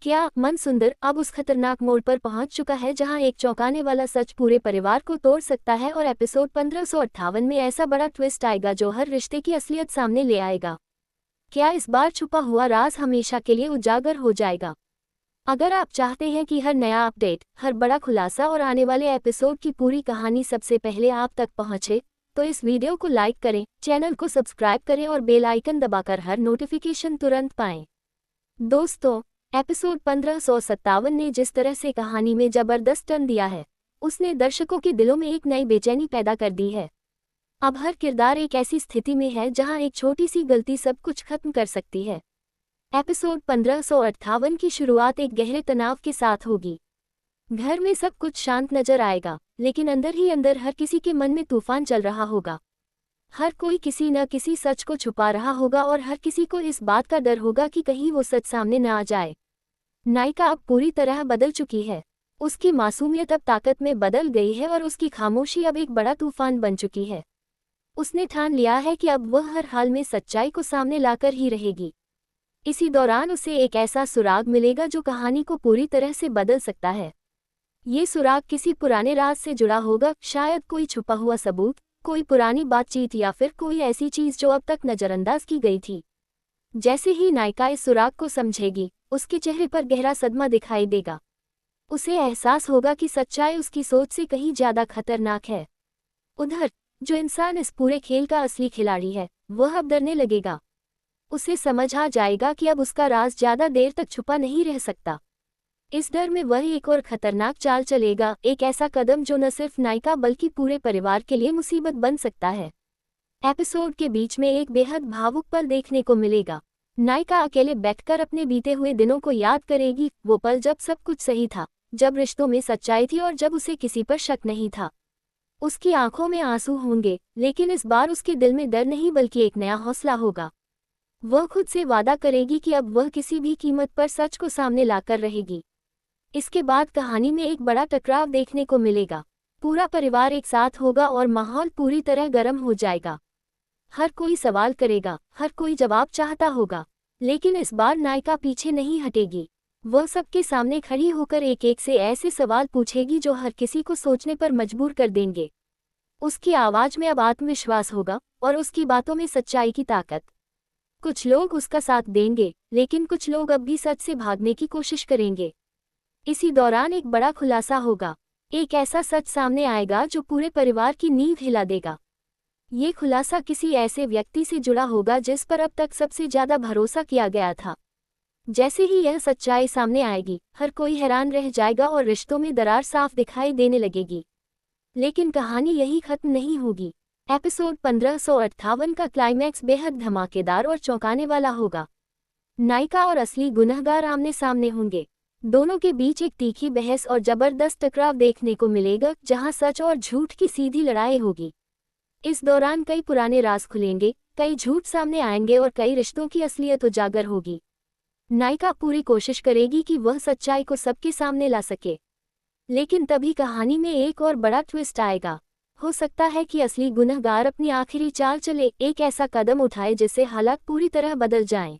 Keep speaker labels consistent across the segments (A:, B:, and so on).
A: क्या मनसुंदर अब उस खतरनाक मोड़ पर पहुंच चुका है जहां एक चौंकाने वाला सच पूरे परिवार को तोड़ सकता है और एपिसोड 1558 में ऐसा बड़ा ट्विस्ट आएगा जो हर रिश्ते की असलियत सामने ले आएगा। क्या इस बार छुपा हुआ राज हमेशा के लिए उजागर हो जाएगा? अगर आप चाहते हैं कि हर नया अपडेट, हर बड़ा खुलासा और आने वाले एपिसोड की पूरी कहानी सबसे पहले आप तक पहुंचे, तो इस वीडियो को लाइक करें, चैनल को सब्सक्राइब करें और बेल आइकन दबाकर हर नोटिफिकेशन तुरंत पाएं। दोस्तों, एपिसोड 1557 ने जिस तरह से कहानी में जबरदस्त टर्न दिया है, उसने दर्शकों के दिलों में एक नई बेचैनी पैदा कर दी है। अब हर किरदार एक ऐसी स्थिति में है जहां एक छोटी सी गलती सब कुछ खत्म कर सकती है। एपिसोड 1558 की शुरुआत एक गहरे तनाव के साथ होगी। घर में सब कुछ शांत नजर आएगा, लेकिन अंदर ही अंदर हर किसी के मन में तूफान चल रहा होगा। हर कोई किसी न किसी सच को छुपा रहा होगा और हर किसी को इस बात का डर होगा कि कहीं वो सच सामने न आ जाए। नायिका अब पूरी तरह बदल चुकी है। उसकी मासूमियत अब ताकत में बदल गई है और उसकी खामोशी अब एक बड़ा तूफान बन चुकी है। उसने ठान लिया है कि अब वह हर हाल में सच्चाई को सामने लाकर ही रहेगी। इसी दौरान उसे एक ऐसा सुराग मिलेगा जो कहानी को पूरी तरह से बदल सकता है। ये सुराग किसी पुराने राज से जुड़ा होगा, शायद कोई छुपा हुआ सबूत, कोई पुरानी बातचीत या फिर कोई ऐसी चीज जो अब तक नजरअंदाज की गई थी। जैसे ही नायिका इस सुराग को समझेगी, उसके चेहरे पर गहरा सदमा दिखाई देगा। उसे एहसास होगा कि सच्चाई उसकी सोच से कहीं ज्यादा खतरनाक है। उधर जो इंसान इस पूरे खेल का असली खिलाड़ी है, वह अब डरने लगेगा। उसे समझ आ जाएगा कि अब उसका राज ज्यादा देर तक छुपा नहीं रह सकता। इस डर में वह एक और खतरनाक चाल चलेगा, एक ऐसा कदम जो न सिर्फ नायिका बल्कि पूरे परिवार के लिए मुसीबत बन सकता है। एपिसोड के बीच में एक बेहद भावुक पल देखने को मिलेगा। नायिका अकेले बैठकर अपने बीते हुए दिनों को याद करेगी, वो पल जब सब कुछ सही था, जब रिश्तों में सच्चाई थी और जब उसे किसी पर शक नहीं था। उसकी आंखों में आंसू होंगे, लेकिन इस बार उसके दिल में डर नहीं बल्कि एक नया हौसला होगा। वह खुद से वादा करेगी कि अब वह किसी भी कीमत पर सच को सामने लाकर रहेगी। इसके बाद कहानी में एक बड़ा टकराव देखने को मिलेगा। पूरा परिवार एक साथ होगा और माहौल पूरी तरह गर्म हो जाएगा। हर कोई सवाल करेगा, हर कोई जवाब चाहता होगा, लेकिन इस बार नायिका पीछे नहीं हटेगी। वह सबके सामने खड़ी होकर एक एक से ऐसे सवाल पूछेगी जो हर किसी को सोचने पर मजबूर कर देंगे। उसकी आवाज में अब आत्मविश्वास होगा और उसकी बातों में सच्चाई की ताकत। कुछ लोग उसका साथ देंगे, लेकिन कुछ लोग अब भी सच से भागने की कोशिश करेंगे। इसी दौरान एक बड़ा खुलासा होगा। एक ऐसा सच सामने आएगा जो पूरे परिवार की नींव हिला देगा। ये खुलासा किसी ऐसे व्यक्ति से जुड़ा होगा जिस पर अब तक सबसे ज्यादा भरोसा किया गया था। जैसे ही यह सच्चाई सामने आएगी, हर कोई हैरान रह जाएगा और रिश्तों में दरार साफ दिखाई देने लगेगी। लेकिन कहानी यही खत्म नहीं होगी। एपिसोड 1558 का क्लाइमैक्स बेहद धमाकेदार और चौंकाने वाला होगा। नायिका और असली गुनहगार आमने सामने होंगे। दोनों के बीच एक तीखी बहस और जबरदस्त टकराव देखने को मिलेगा, जहां सच और झूठ की सीधी लड़ाई होगी। इस दौरान कई पुराने राज खुलेंगे, कई झूठ सामने आएंगे और कई रिश्तों की असलियत उजागर होगी। नायिका पूरी कोशिश करेगी कि वह सच्चाई को सबके सामने ला सके, लेकिन तभी कहानी में एक और बड़ा ट्विस्ट आएगा। हो सकता है कि असली गुनहगार अपनी आखिरी चाल चले, एक ऐसा कदम उठाए जिससे हालात पूरी तरह बदल जाएं।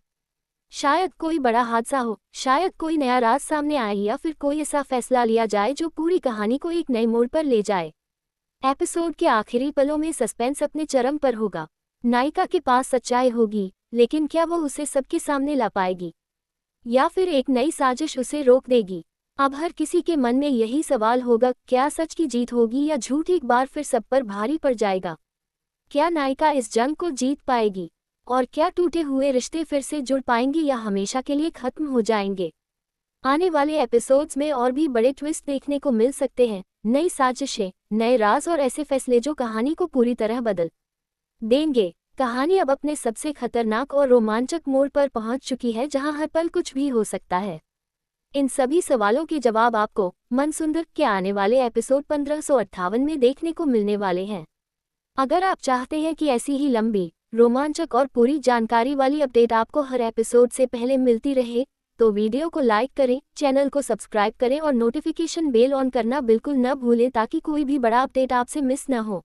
A: शायद कोई बड़ा हादसा हो, शायद कोई नया राज सामने आए या फिर कोई ऐसा फैसला लिया जाए जो पूरी कहानी को एक नए मोड़ पर ले जाए। एपिसोड के आखिरी पलों में सस्पेंस अपने चरम पर होगा। नायिका के पास सच्चाई होगी, लेकिन क्या वह उसे सबके सामने ला पाएगी या फिर एक नई साजिश उसे रोक देगी? अब हर किसी के मन में यही सवाल होगा, क्या सच की जीत होगी या झूठ एक बार फिर सब पर भारी पड़ जाएगा? क्या नायिका इस जंग को जीत पाएगी और क्या टूटे हुए रिश्ते फिर से जुड़ पाएंगे या हमेशा के लिए खत्म हो जाएंगे? आने वाले एपिसोड्स में और भी बड़े ट्विस्ट देखने को मिल सकते हैं, नई साजिशें, नए राज और ऐसे फैसले जो कहानी को पूरी तरह बदल देंगे। कहानी अब अपने सबसे खतरनाक और रोमांचक मोड़ पर पहुंच चुकी है, जहां हर पल कुछ भी हो सकता है। इन सभी सवालों के जवाब आपको मनसुंदर के आने वाले एपिसोड 1558 में देखने को मिलने वाले हैं। अगर आप चाहते हैं कि ऐसी ही लंबी, रोमांचक और पूरी जानकारी वाली अपडेट आपको हर एपिसोड से पहले मिलती रहे, तो वीडियो को लाइक करें, चैनल को सब्सक्राइब करें और नोटिफिकेशन बेल ऑन करना बिल्कुल न भूलें ताकि कोई भी बड़ा अपडेट आपसे मिस न हो।